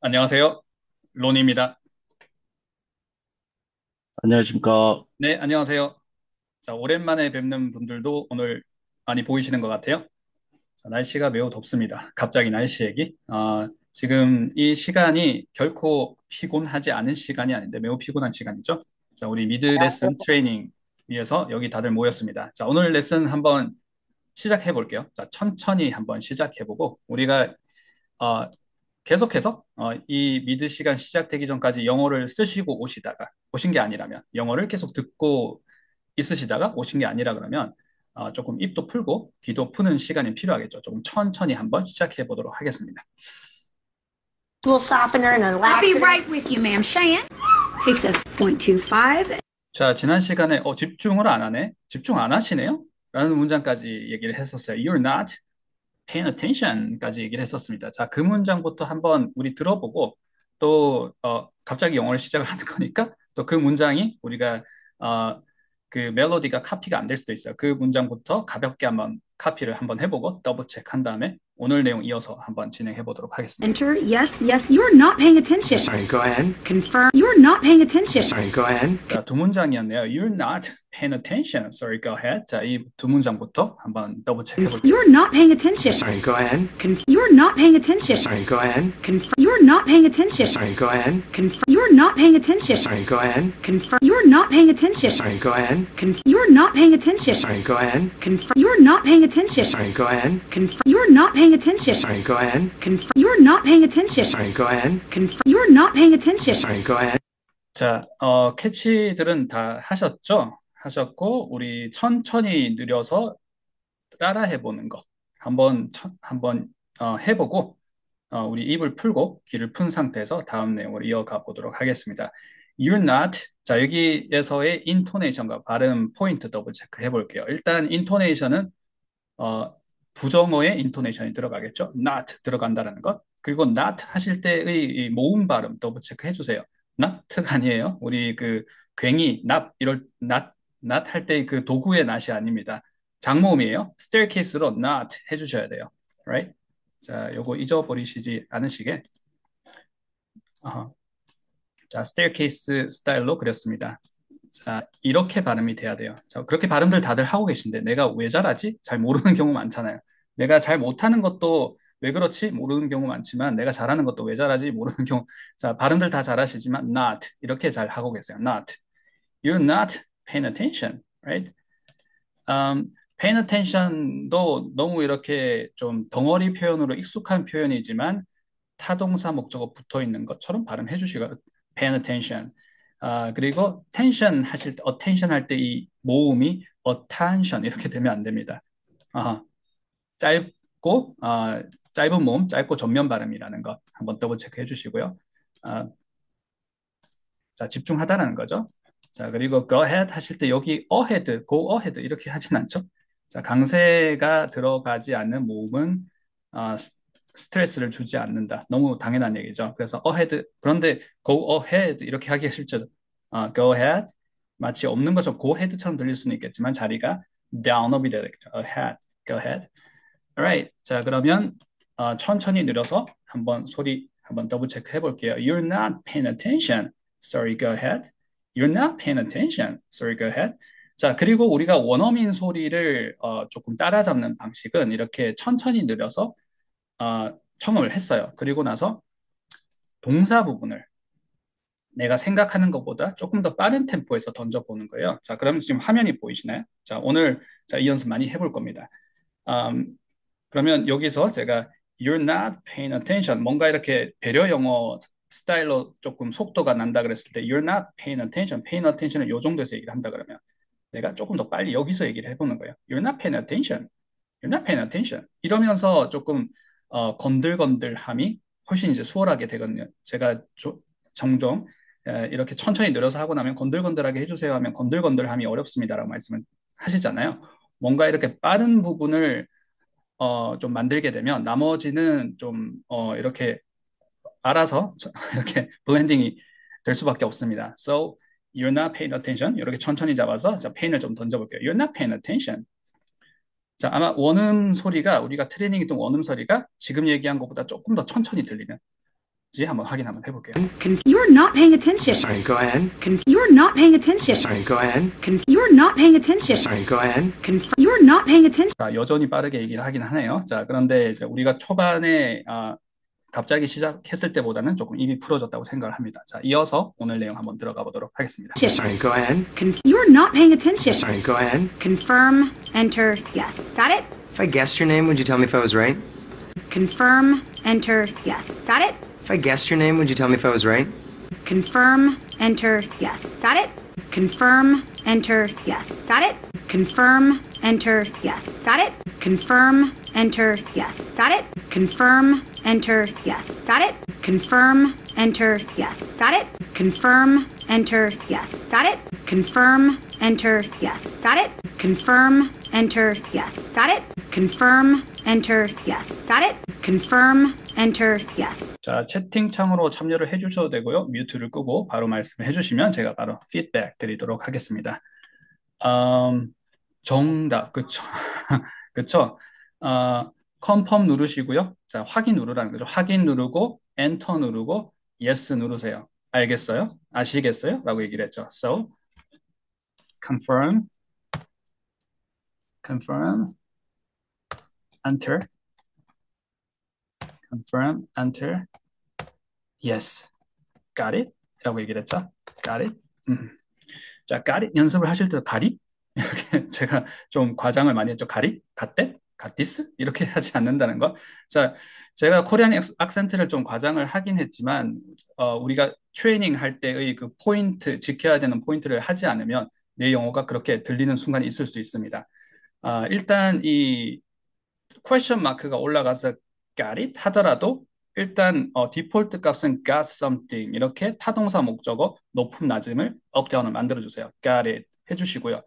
안녕하세요. 론입니다. 안녕하십니까. 네, 안녕하세요. 자, 오랜만에 뵙는 분들도 오늘 많이 보이시는 것 같아요. 자, 날씨가 매우 덥습니다. 갑자기 날씨 얘기. 지금 이 시간이 결코 피곤하지 않은 시간이 아닌데 매우 피곤한 시간이죠. 자, 우리 미드 레슨 트레이닝 위해서 여기 다들 모였습니다. 자, 오늘 레슨 한번 시작해 볼게요. 자, 천천히 한번 시작해 보고 우리가 어, 계속해서 이 미드 시간 시작되기 전까지 영어를 쓰시고 오신 게 아니라면 영어를 계속 듣고 있으시다가 오신 게 아니라 그러면 조금 입도 풀고 귀도 푸는 시간이 필요하겠죠. 조금 천천히 한번 시작해 보도록 하겠습니다. Tool softener and a I'll be laxative. right with you, ma'am. Cheyenne, take the 0.25. 자, 지난 시간에 집중을 안 하네? 집중 안 하시네요? 라는 문장까지 얘기를 했었어요. You're not paying attention까지 얘기를 했었습니다. 자, 그 문장부터 한번 우리 들어보고 또 갑자기 영어를 시작을 하는 거니까 또 그 문장이 우리가 어, 그 멜로디가 카피가 안 될 수도 있어요. 그 문장부터 가볍게 한번 카피를 한번 해보고 더블 체크한 다음에 오늘 내용 이어서 한번 진행해 보도록 하겠습니다. Enter. Yes, yes, you're not paying attention. Sorry, go ahead. Confirm. You're not paying attention. Sorry, go ahead. 자, 두 문장이었네요. You're not paying attention. Sorry, go ahead. 자, 이 두 문장부터 한번 더블 체크해 볼게요. You're not paying attention. Sorry, go ahead. You're not paying attention. Sorry, go ahead. Confirm. You're not paying attention. Sorry, go ahead. Confirm. You're not paying attention. Sorry, go ahead. Confirm. You're not paying attention. Sorry, go ahead. You're not paying attention. Sorry, go ahead. Confirm. You're not paying attention. Sorry, go ahead. Confirm. You're not paying attention. Sorry, go ahead. Confirm. You're not paying attention. Sorry, go ahead. Confirm. You're not paying attention. Sorry, go ahead. 자, 캐치들은 다 하셨죠? 하셨고, 우리 천천히 느려서 따라 해보는 거. 한번 해보고, 우리 입을 풀고 귀를 푼 상태에서 다음 내용으로 이어가 보도록 하겠습니다. You're not. 자, 여기에서의 인토네이션과 발음 포인트 더블 체크 해볼게요. 일단 인토네이션은 부정어의 인토네이션이 들어가겠죠. not 들어간다는 것. 그리고 not 하실 때의 이 모음 발음 더블 체크 해주세요. not가 아니에요. 우리 그 괭이 not 이럴 not 할 때 그 도구의 not이 아닙니다. 장모음이에요. staircase로 not 해주셔야 돼요. Right? 자, 요거 잊어버리시지 않으시게. 어허. 자, staircase 스타일로 그렸습니다. 자, 이렇게 발음이 돼야 돼요. 자, 그렇게 발음들 다들 하고 계신데 내가 왜 잘하지? 잘 모르는 경우 많잖아요. 내가 잘 못하는 것도 왜 그렇지? 모르는 경우 많지만 내가 잘하는 것도 왜 잘하지? 모르는 경우. 자, 발음들 다 잘하시지만 not 이렇게 잘 하고 계세요. not. You're not paying attention, right? paying attention도 너무 이렇게 좀 덩어리 표현으로 익숙한 표현이지만 타동사 목적어 붙어 있는 것처럼 발음해 주시고 paying attention. 그리고 tension 하실 때 attention 할 때 이 모음이 attention 이렇게 되면 안 됩니다. 짧고 짧은 모음, 짧고 전면 발음이라는 것 한번 더블 체크해 주시고요. 아, 자, 집중하다라는 거죠. 자, 그리고 go ahead 하실 때 여기 ahead, go ahead 이렇게 하진 않죠. 자, 강세가 들어가지 않는 모음은 스트레스를 주지 않는다. 너무 당연한 얘기죠. 그래서 ahead, 그런데 go ahead 이렇게 하기가 실제로 go ahead 마치 없는 것처럼 go ahead처럼 들릴 수는 있겠지만 자리가 down업이 되겠죠. ahead, go ahead. Alright. 자, 그러면 천천히 느려서 한번 소리 한번 더블 체크 해볼게요. You're not paying attention. Sorry, go ahead. You're not paying attention. Sorry, go ahead. 자, 그리고 우리가 원어민 소리를 조금 따라잡는 방식은 이렇게 천천히 느려서 청음을 했어요. 그리고 나서 동사 부분을 내가 생각하는 것보다 조금 더 빠른 템포에서 던져보는 거예요. 자, 그러면 지금 화면이 보이시나요? 자, 오늘 이 연습 많이 해볼 겁니다. 음, 그러면 여기서 제가 You're not paying attention. 뭔가 이렇게 배려 영어 스타일로 조금 속도가 난다 그랬을 때 You're not paying attention. paying attention을 요 정도에서 얘기를 한다 그러면 내가 조금 더 빨리 여기서 얘기를 해보는 거예요. You're not paying attention. You're not paying attention. 이러면서 조금 건들건들함이 훨씬 이제 수월하게 되거든요. 제가 종종 이렇게 천천히 늘어서 하고 나면 건들건들하게 해주세요 하면 건들건들함이 어렵습니다라고 말씀을 하시잖아요. 뭔가 이렇게 빠른 부분을 좀 만들게 되면 나머지는 좀 이렇게 알아서 이렇게 블렌딩이 될 수밖에 없습니다. So you're not paying attention. 이렇게 천천히 잡아서 자, pain을 좀 던져볼게요. You're not paying attention. 자, 아마 원음 소리가 우리가 트레이닝 했던 원음 소리가 지금 얘기한 것보다 조금 더 천천히 들리는. 한번 확인 한번 해볼게요. You're not paying attention. Sorry, go ahead. You're not paying attention. Sorry, go ahead. You're not paying attention. Sorry, go ahead. You're not paying attention. 자, 여전히 빠르게 얘기를 하긴 하네요. 자, 그런데 이제 우리가 초반에 갑자기 시작했을 때보다는 조금 입이 풀어졌다고 생각을 합니다. 자, 이어서 오늘 내용 한번 들어가 보도록 하겠습니다. Sorry, go ahead. You're not paying attention. Sorry, go ahead. Confirm, enter, yes. Got it? If I guessed your name, would you tell me if I was right? Confirm, enter, yes. Got it? If I guessed your name, would you tell me if I was right? Confirm, enter, yes. Got it? Confirm, enter, yes. Got it? Confirm, enter, yes. Got it? Confirm, enter, yes. Got it? Confirm, enter, yes. Got it? Confirm, enter, yes. Got it? Confirm, enter, yes. Got it? Confirm, enter, yes. Got it? Confirm, enter, yes. Got it? Confirm, enter, yes. Got it? Confirm, enter, yes. 자, 채팅창으로 참여를 해주셔도 되고요. 뮤트를 끄고 바로 말씀해 주시면 제가 바로 피드백 드리도록 하겠습니다. 정답, 그쵸? 그쵸? 컨펌 누르시고요. 자, 확인 누르라는 거죠. 확인 누르고, 엔터 누르고, yes 누르세요. 알겠어요? 아시겠어요? 라고 얘기를 했죠. So, confirm, enter, confirm, enter, yes, got it? 라고 얘기를 했죠. got it? 자, got it 연습을 하실 때 got it? 이렇게 제가 좀 과장을 많이 했죠. got it? got that? got this? 이렇게 하지 않는다는 거. 자, 제가 코리안 악센트를 좀 과장을 하긴 했지만 우리가 트레이닝 할 때의 그 포인트, 지켜야 되는 포인트를 하지 않으면 내 영어가 그렇게 들리는 순간이 있을 수 있습니다. 일단 이 퀘션 마크가 올라가서 got it 하더라도 일단 디폴트 값은 got something 이렇게 타동사 목적어 높음 낮음을 업 다운을 만들어 주세요. got it 해주시고요.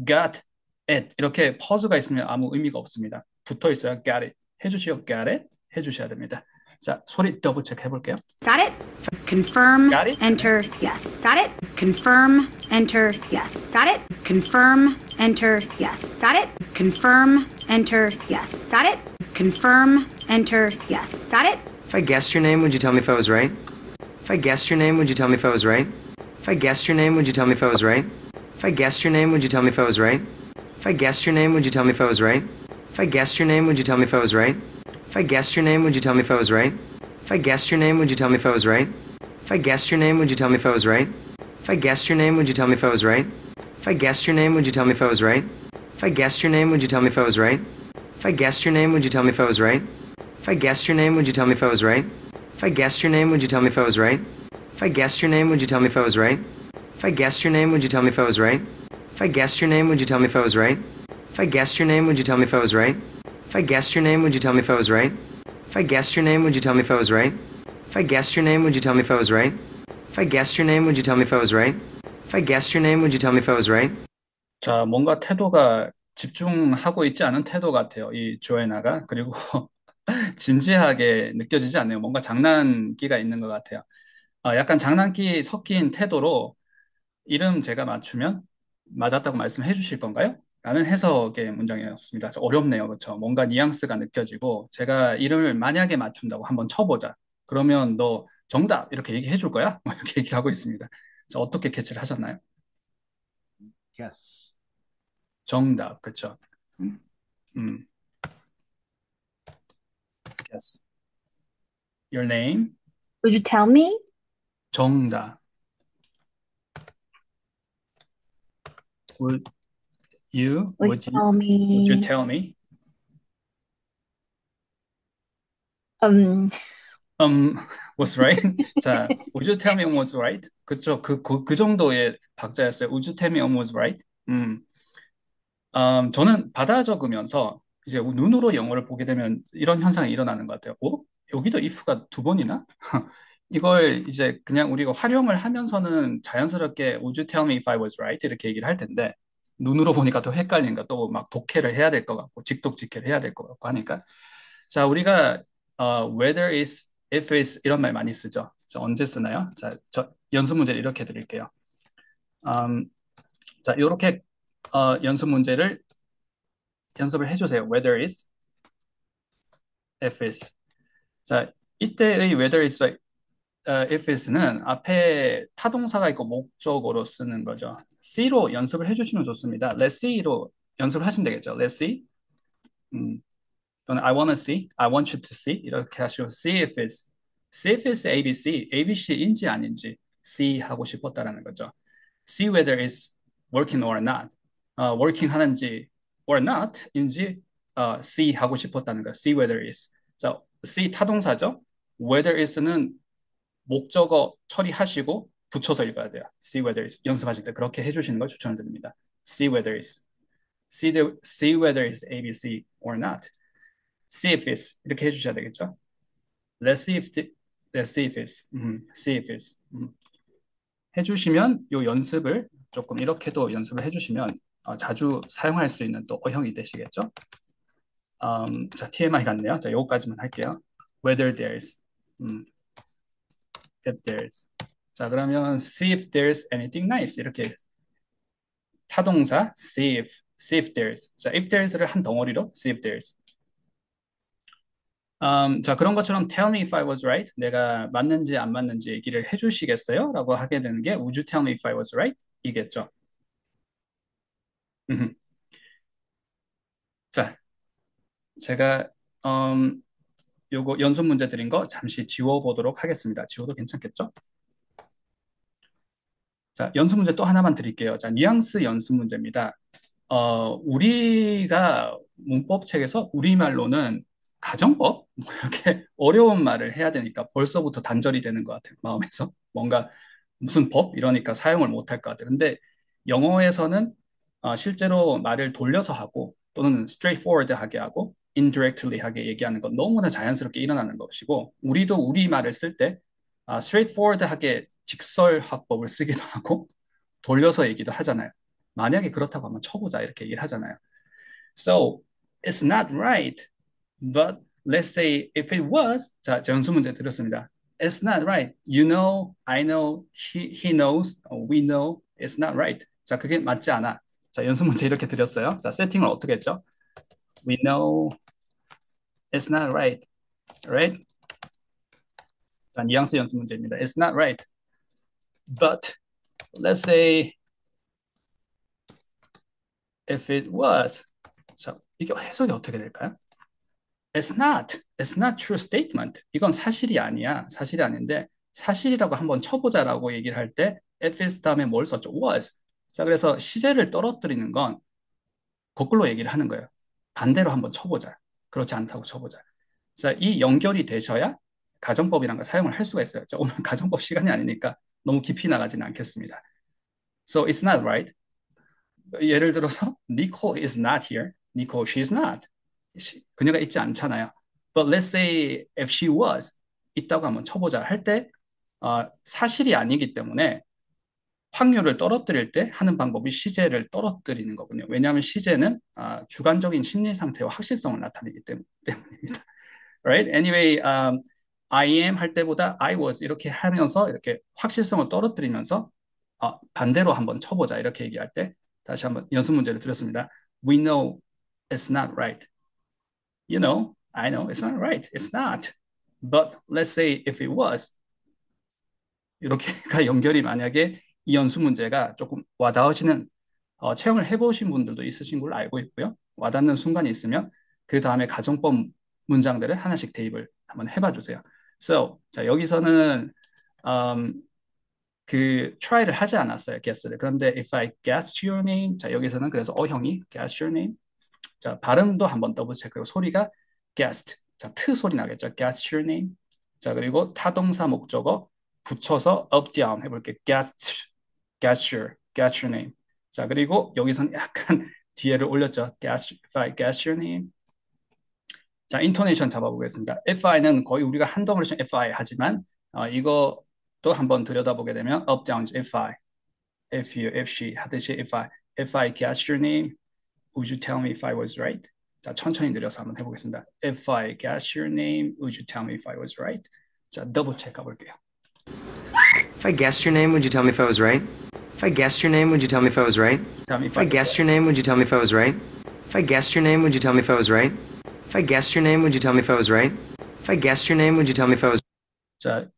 got it 이렇게 퍼즈가 있으면 아무 의미가 없습니다. 붙어 있어요. got it 해주시고 got it 해주셔야 됩니다. 자, 소리 더블 체크 해볼게요. Got it? Confirm, Got it? enter, yes. Got it? Confirm, enter, yes. Got it? Confirm, enter, yes. Got it? Confirm, enter, yes. Got it? Confirm, enter, yes. Got it? If I guessed your name, would you tell me if I was right? If I guessed your name, would you tell me if I was right? If I guessed your name, would you tell me if I was right? If I guessed your name, would you tell me if I was right? If I guessed your name, would you tell me if I was right? If I guessed your name, would you tell me if I was right? If I guessed your name, would you tell me if I was right? If I guessed your name, would you tell me if I was right? If I guessed your name, would you tell me if I was right? If I guessed your name, would you tell me if I was right? If I guessed your name, would you tell me if I was right? If I guessed your name, would you tell me if I was right? If I guessed your name, would you tell me if I was right? If I guessed your name, would you tell me if I was right? If I guessed your name, would you tell me if I was right? If I guessed your name, would you tell me if I was right? If I guessed your name, would you tell me if I was right? If I guessed your name, would you tell me if I was right? If I guessed your name, would you tell me if I was right? If I guessed your name, would you tell me if I was right? If I guessed your name, would you tell me if I was right? If I guessed your name, would you tell me if I was right? If I guessed your name, would you tell me if I was right? If I guessed your name, would you tell me if I was right? 자, 뭔가 태도가 집중하고 있지 않은 태도 같아요. 이 조애나가. 그리고 진지하게 느껴지지 않네요. 뭔가 장난기가 있는 것 같아요. 약간 장난기 섞인 태도로 이름 제가 맞추면 맞았다고 말씀해 주실 건가요? 라는 해석의 문장이었습니다. 어렵네요. 그렇죠? 뭔가 뉘앙스가 느껴지고 제가 이름을 만약에 맞춘다고 한번 쳐보자. 그러면 너 정답 이렇게 얘기해 줄 거야? 뭐 이렇게 얘기하고 있습니다. 자, 어떻게 캐치를 하셨나요? Yes. 정답, 그렇죠? Yes. Your name? Would you tell me? 정답. Would you Would you tell me? tell me? Was right? 자, would you tell me was right? 그쵸? 그 정도의 박자였어요. Would you tell me was right? 저는 받아 적으면서 이제 눈으로 영어를 보게 되면 이런 현상이 일어나는 것 같아요. 여기도 if가 두 번이나? 이걸 이제 그냥 우리가 활용을 하면서는 자연스럽게 Would you tell me if I was right? 이렇게 얘기를 할 텐데 눈으로 보니까 또 헷갈리니까 또 막 독해를 해야 될 것 같고 직독직해를 해야 될 것 같고 하니까 자, 우리가 whether is, if is 이런 말 많이 쓰죠. 자, 언제 쓰나요? 자, 저 연습 문제를 이렇게 드릴게요. 자, 이렇게 연습 문제를 연습을 해주세요. Whether is, if is. 자, 이때의 whether is if is는 앞에 타동사가 있고 목적어로 쓰는 거죠. C로 연습을 해주시면 좋습니다. Let's see로 연습을 하시면 되겠죠. Let's see. 또는 I wanna see, I want you to see 이렇게 하시고 see if it's ABC, ABC인지 아닌지 see 하고 싶었다라는 거죠. See whether it's working or not, working 하는지 or not인지 see 하고 싶었다는 거. See whether it's. 자, see 타동사죠. whether is는 목적어 처리하시고 붙여서 읽어야 돼요. See whether it's 연습하실 때 그렇게 해주시는 걸 추천드립니다. See whether it's. See whether it's ABC or not. See if it's 이렇게 해주셔야 되겠죠. Let's see if it's. See if it's. 해주시면 요 연습을 조금 이렇게도 연습을 해주시면 자주 사용할 수 있는 또 어형이 되시겠죠. 자, TMI 같네요. 자, 요거까지만 할게요. Whether there's. If there's. 자, 그러면 see if there's anything nice 이렇게 타동사 see if there's. 자, if there's를 한 덩어리로 see if there's. 자, 그런 것처럼 tell me if I was right. 내가 맞는지 안 맞는지 얘기를 해주시겠어요? 라고 하게 되는 게 would you tell me if I was right? 이겠죠. 자, 제가 요거 연습 문제 드린 거 잠시 지워보도록 하겠습니다. 지워도 괜찮겠죠? 자, 연습 문제 또 하나만 드릴게요. 자, 뉘앙스 연습 문제입니다. 우리가 문법책에서 우리말로는 가정법? 뭐 이렇게 어려운 말을 해야 되니까 벌써부터 단절이 되는 것 같아요. 마음에서. 뭔가 무슨 법? 이러니까 사용을 못할 것 같아요. 근데 영어에서는 실제로 말을 돌려서 하고 또는 straightforward 하게 하고 indirectly 하게 얘기하는 건 너무나 자연스럽게 일어나는 것이고 우리도 우리말을 쓸 때 straightforward 하게 직설화법을 쓰기도 하고 돌려서 얘기도 하잖아요. 만약에 그렇다고 한번 쳐보자 이렇게 얘기를 하잖아요. So, it's not right. But let's say if it was, 자, 연수 문제 드렸습니다. It's not right. You know, I know, he knows, we know, it's not right. 자, 그게 맞지 않아. 자, 연수 문제 이렇게 드렸어요. 자, 세팅을 어떻게 했죠? We know it's not right. Right? 자, 뉘앙스 연습 문제입니다. It's not right. But let's say if it was. 자, 이게 해석이 어떻게 될까요? It's not true statement. 이건 사실이 아니야. 사실이 아닌데 사실이라고 한번 쳐보자라고 얘기를 할 때 if is 다음에 뭘 썼죠? was. 자, 그래서 시제를 떨어뜨리는 건 거꾸로 얘기를 하는 거예요. 반대로 한번 쳐보자. 그렇지 않다고 쳐보자. 자, 이 연결이 되셔야 가정법이란 걸 사용을 할 수가 있어요. 자, 오늘 가정법 시간이 아니니까 너무 깊이 나가지는 않겠습니다. So it's not right. 예를 들어서 Nicole is not here. Nicole, she's not. 그녀가 있지 않잖아요. But let's say if she was 있다고 한번 쳐보자 할 때 사실이 아니기 때문에 확률을 떨어뜨릴 때 하는 방법이 시제를 떨어뜨리는 거군요. 왜냐하면 시제는 주관적인 심리 상태와 확실성을 나타내기 때문입니다. Right? Anyway, I am 할 때보다 I was 이렇게 하면서 이렇게 확실성을 떨어뜨리면서 반대로 한번 쳐보자 이렇게 얘기할 때 다시 한번 연습 문제를 드렸습니다. We know it's not right. You know, I know it's not right. It's not. But let's say if it was. 이렇게가 연결이 만약에 이 연수 문제가 조금 와닿으시는 체험을 해보신 분들도 있으신 걸로 알고 있고요. 와닿는 순간이 있으면 그 다음에 가정법 문장들을 하나씩 대입을 한번 해봐 주세요. So, 자, 여기서는 그 try를 하지 않았어요. guess를. 그런데 if I guessed your name, 자, 여기서는 그래서 어형이 guess your name. 자, 발음도 한번 더블 체크하고 소리가 guessed. 자, 트 소리 나겠죠. guess your name. 자, 그리고 타동사 목적어 붙여서 up down 해볼게요. guess your name. 자, 그리고 여기서는 약간 뒤에를 올렸죠. if I guess your name. 자, 인토네이션 잡아보겠습니다. FI는 거의 우리가 한 덩어리씩 FI 하지만 이것도 한번 들여다보게 되면 up down FI, if you, if she 하듯이 if I guess your name. Would you tell me if I was right? 자, 천천히 느려서 한번 해보겠습니다. If I guess your name, would you tell me if I was right? 자, 더블 체크 가볼게요. If I guessed your name, would you tell me if I was right? If I guessed your name, would you tell me if I was right? If I guessed your name, would you tell me if I was right? If I guessed your name, would you tell me if I was right? If I guessed your name, would you tell me if I was right? If I guessed your name, would you tell me if I was? 자,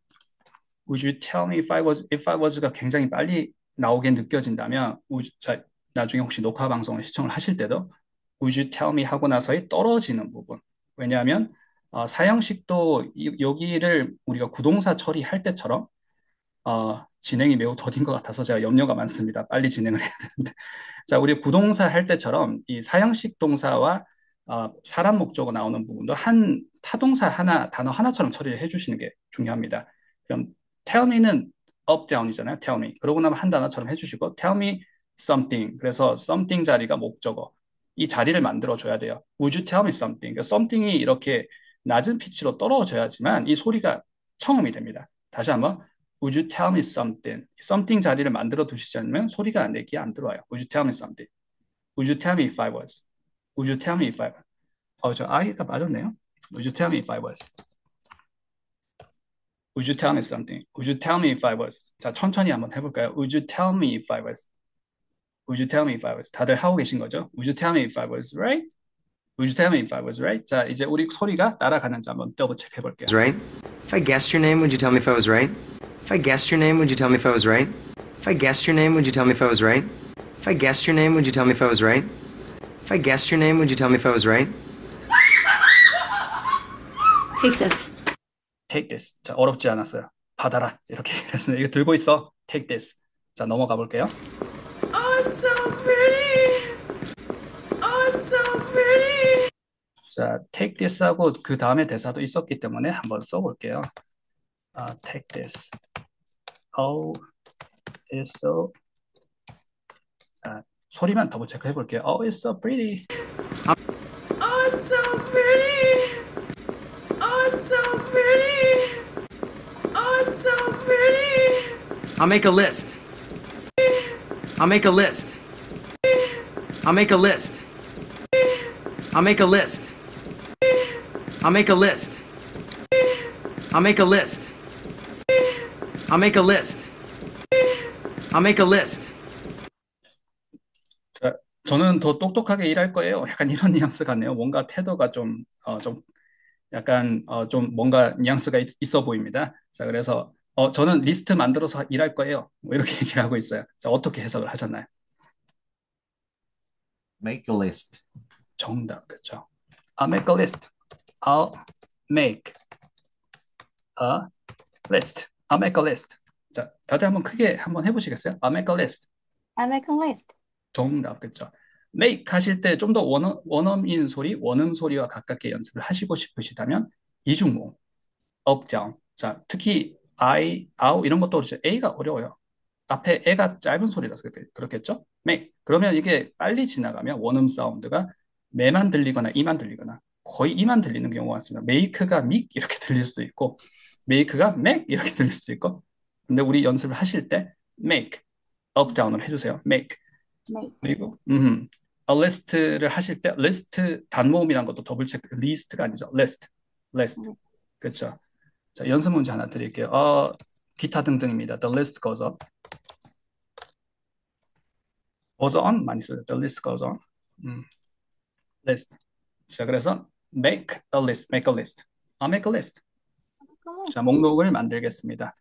Would you tell me if I was가 굉장히 빨리 나오게 느껴진다면, 자, 나중에 혹시 녹화 방송을 시청을 하실 때도 Would you tell me 하고 나서의 떨어지는 부분. 왜냐하면 사형식도 여기를 우리가 구동사 처리할 때처럼 진행이 매우 더딘 것 같아서 제가 염려가 많습니다. 빨리 진행을 해야 되는데. 자, 우리 구동사 할 때처럼 이 사형식 동사와 사람 목적어 나오는 부분도 한 타동사 하나, 단어 하나처럼 처리를 해주시는 게 중요합니다. 그럼 tell me는 up, down이잖아요. tell me. 그러고 나면 한 단어처럼 해주시고 tell me something. 그래서 something 자리가 목적어. 이 자리를 만들어줘야 돼요. Would you tell me something? 그러니까 something이 이렇게 낮은 피치로 떨어져야지만 이 소리가 청음이 됩니다. 다시 한번 Would you tell me something? something 자리를 만들어 두시지 않으면 소리가 내기에 안 들어와요. Would you tell me something? Would you tell me if I was? Would you tell me if I was? 저 I가 맞았네요. Would you tell me if I was? Would you tell me something? Would you tell me if I was? 자, 천천히 한번 해볼까요? Would you tell me if I was? Would you tell me if I was? 다들 하고 계신 거죠? Would you tell me if I was right? Would you tell me if I was right? 자, 이제 우리 소리가 따라가는지 한번 더블 체크해 볼게요. Right? If I guessed your name, would you tell me if I was right? If I guessed your name, would you tell me if I was right? If I guessed your name, would you tell me if I was right? If I guessed your name, would you tell me if I was right? If I guessed your name, would you tell me if I was right? Take this. Take this. 자, 어렵지 않았어요. 받아라. 이렇게 했습니다. 이거 들고 있어. Take this. 자, 넘어가 볼게요. Oh, it's so pretty. Oh, it's so pretty. 자, take this 하고 그 다음에 대사도 있었기 때문에 한번 써볼게요. Take this. Oh, it's so. 자, 소리만 더블 체크 해볼게요. Oh, it's so pretty. Oh, it's so pretty. Oh, it's so pretty. Oh, it's so pretty. I'll make a list. I'll make a list. I'll make a list. I'll make a list. I'll make a list. I'll make a list. I'll make a list. I'll make a list. 자, 저는 더 똑똑하게 일할 거예요. 약간 이런 뉘앙스 같네요. 뭔가 태도가 좀 약간 좀 뭔가 뉘앙스가 있어 보입니다. 자, 그래서 저는 리스트 만들어서 일할 거예요. 뭐 이렇게 얘기를 하고 있어요. 자, 어떻게 해석을 하셨나요? Make a list. 정답, 그렇죠. I'll make a list. I'll make a list. I'll make a list. 자, 다들 한번 크게 한번 해보시겠어요? I'll make a list. I make a list. 정답, 그렇죠. make 하실 때 좀 더 원어민 소리, 원음 소리와 가깝게 연습을 하시고 싶으시다면 이중모음, up, down. 자, 특히 I, out 이런 것도 그렇죠. A가 어려워요. 앞에 애가 짧은 소리라서 그렇겠죠? make. 그러면 이게 빨리 지나가면 원음 사운드가 매만 들리거나 이만 들리거나 거의 이만 들리는 경우가 많습니다. make가 make 이렇게 들릴 수도 있고 make가 make 이렇게 들릴 수도 있고 근데 우리 연습을 하실 때 make, up, down으로 해주세요. make. Make. 그리고 a list를 하실 때 list 단모음이란 것도 더블 체크 list가 아니죠. list. 그렇죠. 자, 연습 문제 하나 드릴게요. 기타 등등입니다. The list goes up. goes on 많이 써요. The list goes on. list. 자, 그래서 make a list. make a list. make a list. 자, 목록을 만들겠습니다.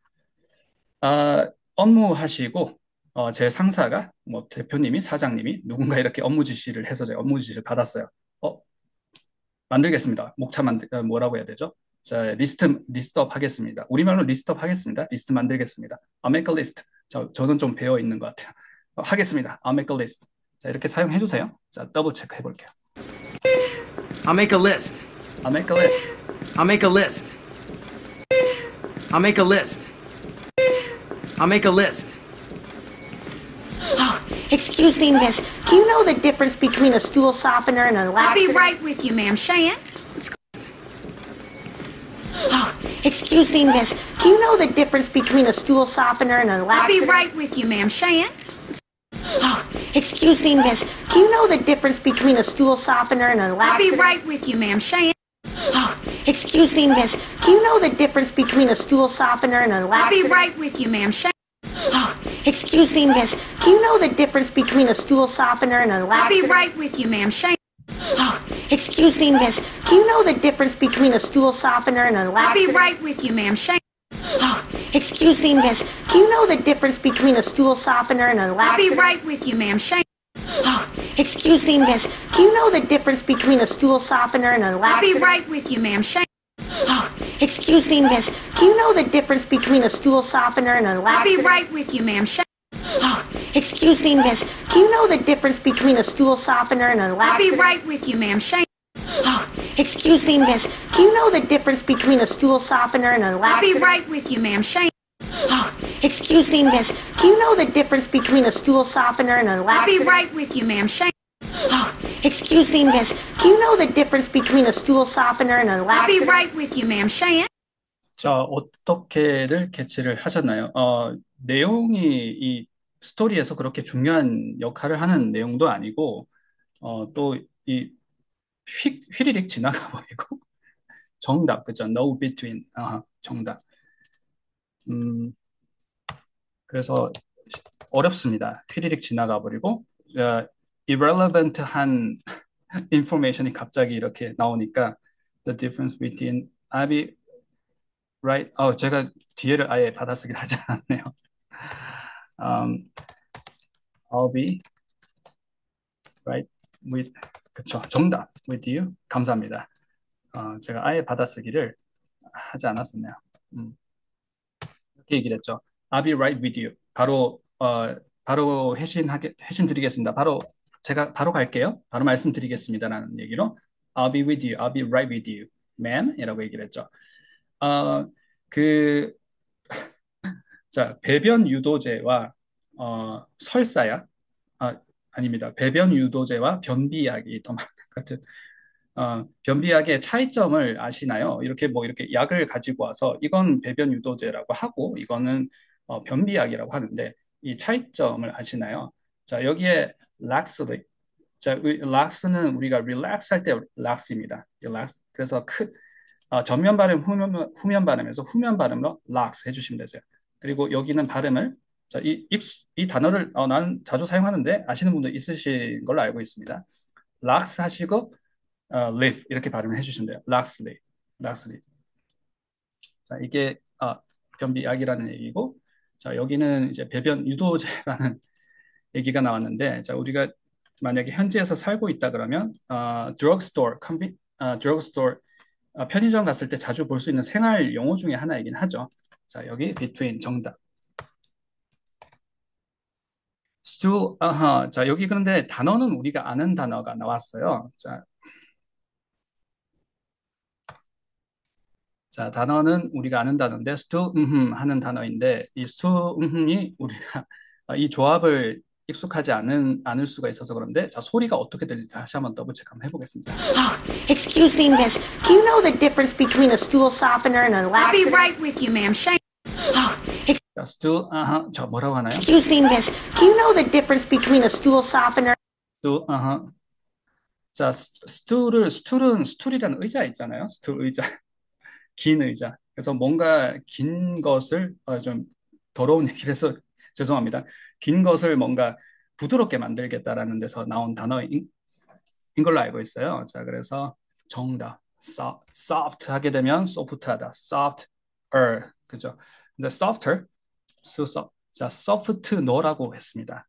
업무하시고 제 상사가 뭐 대표님이 사장님이 누군가 이렇게 업무 지시를 해서 제가 업무 지시를 받았어요. 만들겠습니다. 목차 뭐라고 해야 되죠? 자, 리스트업 하겠습니다. 우리말로 리스트업 하겠습니다. 리스트 만들겠습니다. I'll make a list. 저는 좀 배워 있는 것 같아요. 하겠습니다. I'll make a list. 자, 이렇게 사용해 주세요. 자, 더블 체크 해볼게요. I'll make a list. I'll make a list. I'll make a list. I'll make a list. I'll make a list. Oh, excuse me, miss. Do you know the difference between a stool softener and a I'll be laxative? right with you, ma'am. Cheyenne? Oh, excuse me, miss. Do you know the difference between a stool softener and a I'll be laxative? right with you, ma'am. Cheyenne? Oh, excuse me, miss. Do you know the difference between a stool softener and a I'll be laxative? right with you, ma'am. Cheyenne? Oh, excuse me, miss. Do you know the difference between a stool softener and a I'll be laxative? right with you, ma'am. Cheyenne? Oh, excuse me, miss. Do you know the difference between a stool softener and a I'll be laxative? right with you, ma'am. Cheyenne? Oh, excuse me, miss. Do you know the difference between a stool softener and a I'll be laxative? right with you, ma'am. Cheyenne? Oh, Excuse me, miss. Do you know the difference between a stool softener and a I'll be laxative? right with you, ma'am. Shane. Oh, excuse me, miss. Do you know the difference between a stool softener and a I'll laxative? be right with you, ma'am. Shane. Oh, excuse me, miss. Do you know the difference between a stool softener and a I'll be laxative? right with you, ma'am. Shane. Oh, excuse me, miss. Do you know the difference between a stool softener and a I'll be laxative? right with you, ma'am. Shane. Oh, excuse me, miss. Do you know the difference between a stool softener and a I'll be laxative? right with you, ma'am. Shane. Oh, excuse me, miss. Do you know the difference between a stool softener and a I'll be laxative? right with you, ma'am. Shane. Oh, excuse me, miss. Do you know the difference between a stool softener and a I'll be laxative? right with you, ma'am. Shane. 자, 어떻게들 캐치를 하셨나요? 내용이 이 스토리에서 그렇게 중요한 역할을 하는 내용도 아니고, 또 이 휘리릭 지나가 버리고, 정답, 그죠? No between, 정답. 그래서 어렵습니다. 휘리릭 지나가 버리고, irrelevant한 information이 갑자기 이렇게 나오니까, the difference between I'll right, 제가 뒤에를 아예 받아쓰기를 하지 않았네요. I'll be right with, 그쵸, 정답, with you. 감사합니다. 제가 아예 받아쓰기를 하지 않았었네요. 이렇게 얘기를 했죠. I'll be right with you. 바로 회신 드리겠습니다. 제가 바로 갈게요. 바로 말씀드리겠습니다라는 얘기로 I'll be with you. I'll be right with you, ma'am. 이라고 얘기를 했죠. 어, 그, 자, 배변 유도제와 설사약, 아닙니다. 배변 유도제와 변비약이 더 많은 것 같은, 변비약의 차이점을 아시나요? 이렇게 약을 가지고 와서 이건 배변 유도제라고 하고 이거는 변비약이라고 하는데 이 차이점을 아시나요? 자, 여기에 락스를, 자, 락스는 우리가 릴렉스 할 때 락스입니다. 릴렉스. 그래서 전면 발음, 후면 발음에서 후면 발음으로 락스 해주시면 되세요. 그리고 여기는 발음을, 자, 이 단어를 나는 자주 사용하는데 아시는 분도 있으신 걸로 알고 있습니다. 락스 하시고 live 이렇게 발음을 해주시면 돼요. 락스리, 락스리. 자, 이게 변비약이라는 얘기고, 자, 여기는 이제 배변 유도제라는 얘기가 나왔는데, 자, 우리가 만약에 현지에서 살고 있다 그러면 drugstore, 편의점 갔을 때 자주 볼 수 있는 생활 용어 중에 하나이긴 하죠. 자, 여기 between 정답. stool, 자, 여기 그런데 단어는 우리가 아는 단어가 나왔어요. 자, 단어는 우리가 아는 단어인데 stool, 하는 단어인데 이 stool, 이 우리가 이 조합을 익숙하지 않을 수가 있어서 그런데 자, 소리가 어떻게 들릴지 다시 한번 더블 체크 한번 해보겠습니다. Oh, excuse me, miss. Do you know the difference between a stool softener and a I'll be laxative? right with you, ma'am. Shane. Oh, 자, stool, 저 뭐라고 하나요? excuse me, miss. Do you know the difference between a stool softener? stool, 자, 스툴이라는 의자 있잖아요. 스툴 의자. 긴 의자. 그래서 뭔가 긴 것을 좀 더러운 얘기를 해서 죄송합니다. 긴 것을 뭔가 부드럽게 만들겠다라는 데서 나온 단어인 걸로 알고 있어요. 자, 그래서 정답. soft 하게 되면 soft하다. softer. 그죠? 근데 softer, 자, soft너라고 했습니다.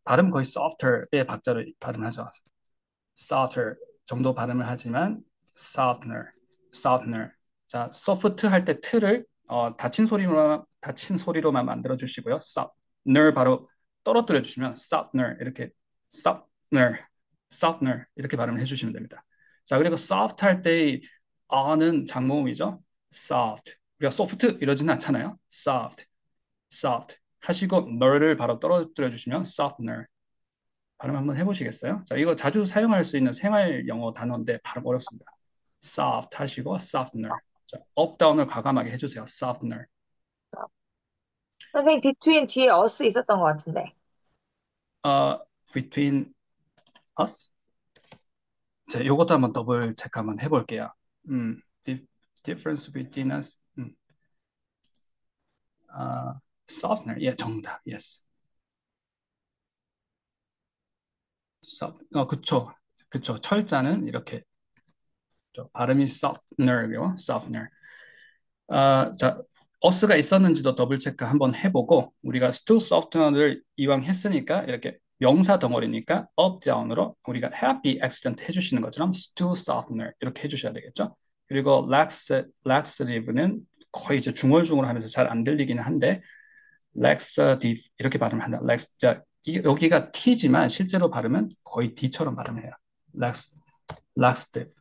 발음 거의 softer의 박자를 발음하죠. softer 정도 발음을 하지만 softener. 자, soft 할 때 트를 닫힌 소리로만 만들어 주시고요. softener 바로 떨어뜨려 주시면 softener 이렇게 발음을 해주시면 됩니다. 자, 그리고 soft 할 때의 는 장모음이죠. soft. 우리가 soft 이러지는 않잖아요. soft 하시고 ner를 바로 떨어뜨려 주시면 softener. 발음 한번 해보시겠어요? 자, 이거 자주 사용할 수 있는 생활 영어 단어인데 발음 어렵습니다. soft 하시고 softener. 자, 업 다운을 과감하게 해주세요. softener. 선생님, between 뒤에 us 있었던 것 같은데. between us. 자, 요것도 한번 더블 체크 한번 해볼게요. difference between us. softener. 예, 정답. yes. 그쵸. 철자는 이렇게 발음이 softener요. softener. 자, us가 있었는지도 더블 체크 한번 해보고 우리가 stool softener를 이왕 했으니까 이렇게 명사 덩어리니까 up, down으로 우리가 happy accident 해주시는 것처럼 stool softener 이렇게 해주셔야 되겠죠. 그리고 laxative는 거의 이제 중얼중얼하면서 잘 안 들리기는 한데 laxative 이렇게 발음을 한다. 자, 여기가 T지만 실제로 발음은 거의 D처럼 발음해요. laxative.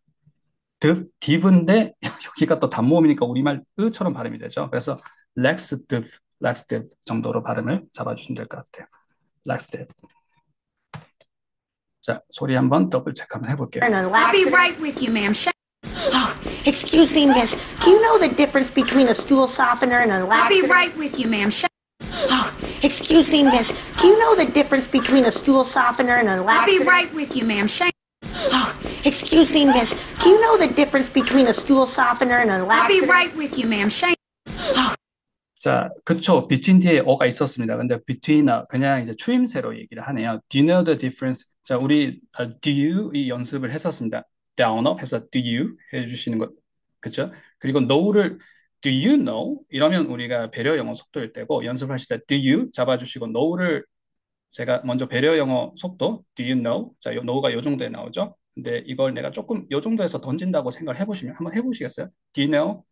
div인데 여기가 또 단모음이니까 우리말 으처럼 발음이 되죠. 그래서 laxative 정도로 발음을 잡아주시면 될 것 같아요. laxative. 자, 소리 한번 더블 체크 한번 해볼게요. I'll be right with you, ma'am. Oh, excuse me, miss. Do you know the difference between a stool softener and a I'll be laxative? right with you, ma'am. Oh, excuse me, miss. Do you know the difference between a stool softener and a I'll be laxative? right with you, ma'am. Oh, excuse me, miss. Do you know the difference between a stool softener and a I'll be laxative? right with you, ma'am. 자, 그쵸. between 뒤에 어가 있었습니다. 근데 between 그냥 이제 추임새로 얘기를 하네요. Do you know the difference? 자, 우리 do you 이 연습을 했었습니다. down up 해서 do you 해주시는 것, 그쵸? 그리고 know를 do you know? 이러면 우리가 배려 영어 속도일 때고 연습하실 때 do you 잡아주시고 know를 제가 먼저 배려 영어 속도 do you know? 자, know가 요 정도에 나오죠? 근데 이걸 내가 조금 요 정도에서 던진다고 생각을 해보시면 한번 해보시겠어요? Do you know?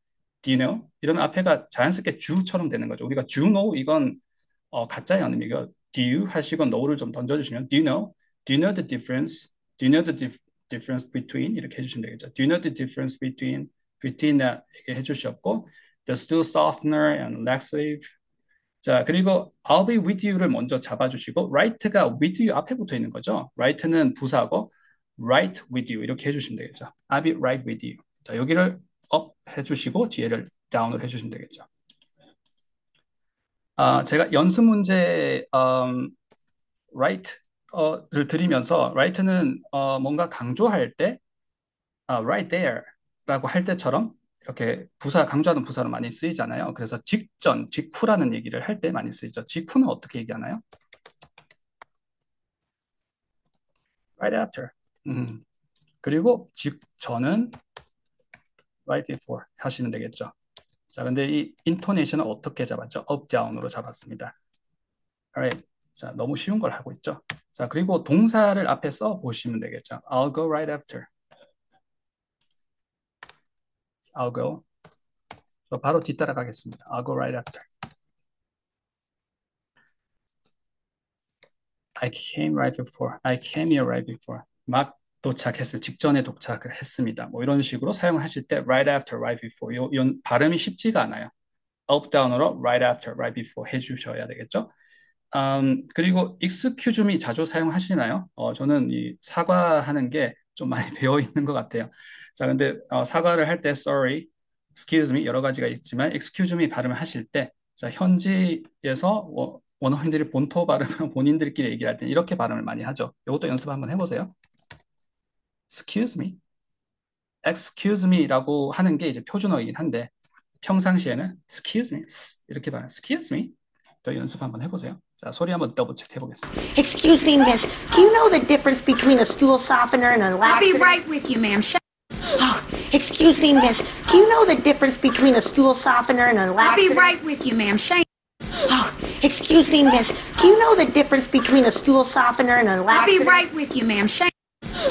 Do you know? 이런 앞에가 자연스럽게 주처럼 되는 거죠. 우리가 do know 이건 가짜의 언어이고 do you 하시고 know를 좀 던져주시면 do you know? Do you know the difference? Do you know the difference between? 이렇게 해주시면 되겠죠. Do you know the difference between that 이렇게 해주셨고 the stool softener and laxative. 자, 그리고 I'll be with you를 먼저 잡아주시고 right가 with you 앞에 붙어 있는 거죠. right는 부사고 right with you 이렇게 해주시면 되겠죠. I'll be right with you. 자, 여기를 up 해주시고 뒤에를 down을 해주시면 되겠죠. 제가 연습 문제 right를 드리면서 right는 뭔가 강조할 때 right there라고 할 때처럼 이렇게 부사 강조하는 부사로 많이 쓰이잖아요. 그래서 직전, 직후라는 얘기를 할 때 많이 쓰이죠. 직후는 어떻게 얘기하나요? right after. 그리고 직전은 right before 하시면 되겠죠. 자, 근데 이 intonation은 어떻게 잡았죠? up, down으로 잡았습니다. Alright. 자, 너무 쉬운 걸 하고 있죠. 자, 그리고 동사를 앞에 써 보시면 되겠죠. I'll go right after. I'll go. 저 바로 뒤따라 가겠습니다. I'll go right after. I came right before. I came here right before. 막 도착했을 직전에 도착을 했습니다. 뭐 이런 식으로 사용하실 때 right after, right before. 요 발음이 쉽지가 않아요. up, down으로 right after, right before 해주셔야 되겠죠. 그리고 excuse me 자주 사용하시나요? 저는 이 사과하는 게 좀 많이 배어 있는 것 같아요. 자, 근데 사과를 할 때 sorry, excuse me 여러 가지가 있지만 excuse me 발음을 하실 때 자, 현지에서 원어민들이 본토 발음을 본인들끼리 얘기를 할 때 이렇게 발음을 많이 하죠. 이것도 연습 한번 해보세요. excuse me, excuse me라고 하는 게 이제 표준어이긴 한데 평상시에는 excuse me 이렇게 발음, excuse me. 더 연습 한번 해보세요. 자, 소리 한번 더블 체크 해보겠습니다. Excuse me, miss. Do you know the difference between a stool softener and a I'll be laxative? right with you, ma'am. Oh, excuse me, miss. Do you know the difference between a stool softener and a I'll be laxative? right with you, ma'am. Oh, excuse me, miss. Do you know the difference between a stool softener and a I'll be laxative? right with you, ma'am.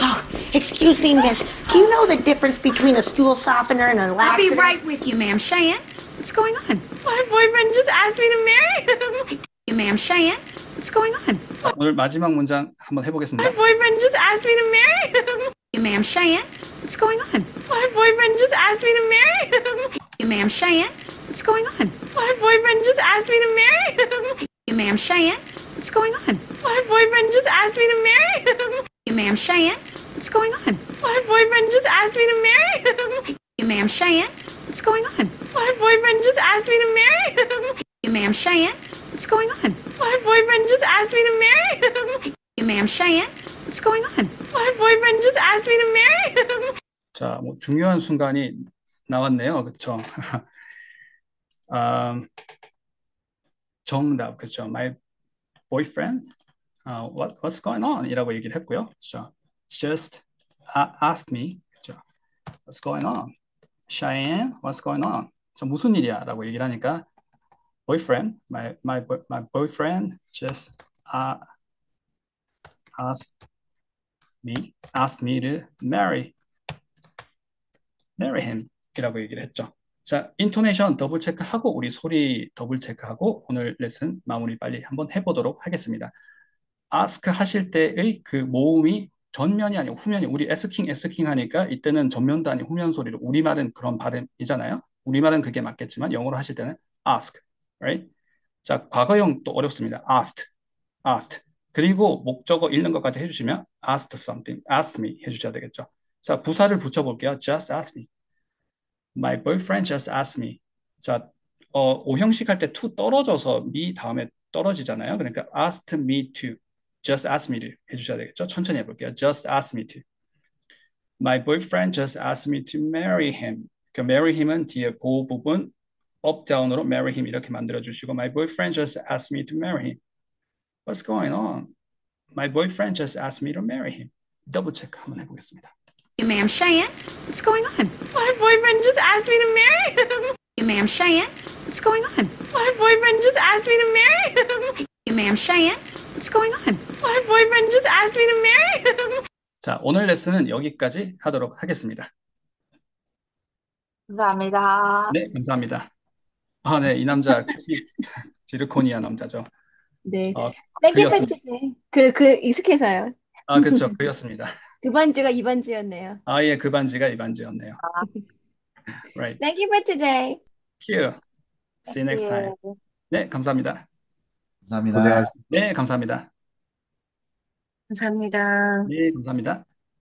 Oh, excuse me, miss. Do you know the difference between a stool softener and a I'll be laxative? right with you, ma'am. Cheyenne, what's going on? My boyfriend just asked me to marry him. You, ma'am. Cheyenne, what's going on? 오늘 마지막 문장 한번 해보겠습니다. My boyfriend just asked me to marry him. You, ma'am. Cheyenne, what's going on? My boyfriend just asked me to marry him. You, ma'am. Cheyenne, what's going on? My boyfriend just asked me to marry him. You, ma'am. Cheyenne, what's going on? My boyfriend just asked me to marry him. You, ma'am. Cheyenne, what's going on? My boyfriend just asked me to marry him. You, ma'am. Cheyenne, what's going on? My boyfriend just asked me to marry him. You, ma'am. Cheyenne, what's going on? My boyfriend just asked me to marry him. You, ma'am. Cheyenne, what's going on? My boyfriend just asked me to marry him. 자, 뭐 중요한 순간이 나왔네요. 그렇죠? 정답, 그렇죠? My boyfriend, what's going on? 이라고 얘기를 했고요. 그렇죠? Just asked me, 그렇죠? What's going on? Cheyenne, what's going on? 저 무슨 일이야? 라고 얘기를 하니까 boyfriend, my boyfriend just asked me to marry him 이라고 얘기를 했죠. 자, 인토네이션 더블 체크하고 우리 소리 더블 체크하고 오늘 레슨 마무리 빨리 한번 해보도록 하겠습니다. ask 하실 때의 그 모음이 전면이 아니고 후면이 우리 asking 하니까 이때는 전면도 아니고 후면 소리로 우리말은 그런 발음이잖아요. 우리말은 그게 맞겠지만 영어로 하실 때는 ask, right? 자, 과거형 또 어렵습니다. asked. 그리고 목적어 읽는 것까지 해주시면 asked something, asked me 해주셔야 되겠죠. 자, 부사를 붙여볼게요. just ask me. My boyfriend just asked me. 자, 오형식 할 때 to 떨어져서 me 다음에 떨어지잖아요. 그러니까 asked me to, just asked me to 해주셔야 되겠죠. 천천히 해볼게요. just asked me to. My boyfriend just asked me to marry him. 그 marry him은 뒤에 보호 부분 up down으로 marry him 이렇게 만들어 주시고 my boyfriend just asked me to marry him. What's going on? My boyfriend just asked me to marry him. 더블 체크 한번 해보겠습니다. You, ma'am, Cheyenne. What's going on? My boyfriend just asked me to marry him. You, ma'am, Cheyenne. What's going on? My boyfriend just asked me to marry him. You, ma'am, Cheyenne. What's going on? My boyfriend just asked me to marry him. 자, 오늘 레슨은 여기까지 하도록 하겠습니다. 감사합니다. 네, 감사합니다. 아, 네, 이 남자 지르코니아 남자죠. 네. 그였습니다. 땡큐 팩트네. 익숙해서요. 아, 그렇죠. 그였습니다. 그 반주가 이 반주였네요. 아, 예, 그 반지가 이 반지였네요. Right. Thank you for today. Here. See you next time. 네, 감사합니다. 감사합니다. 네, 감사합니다. 감사합니다. 네, 감사합니다.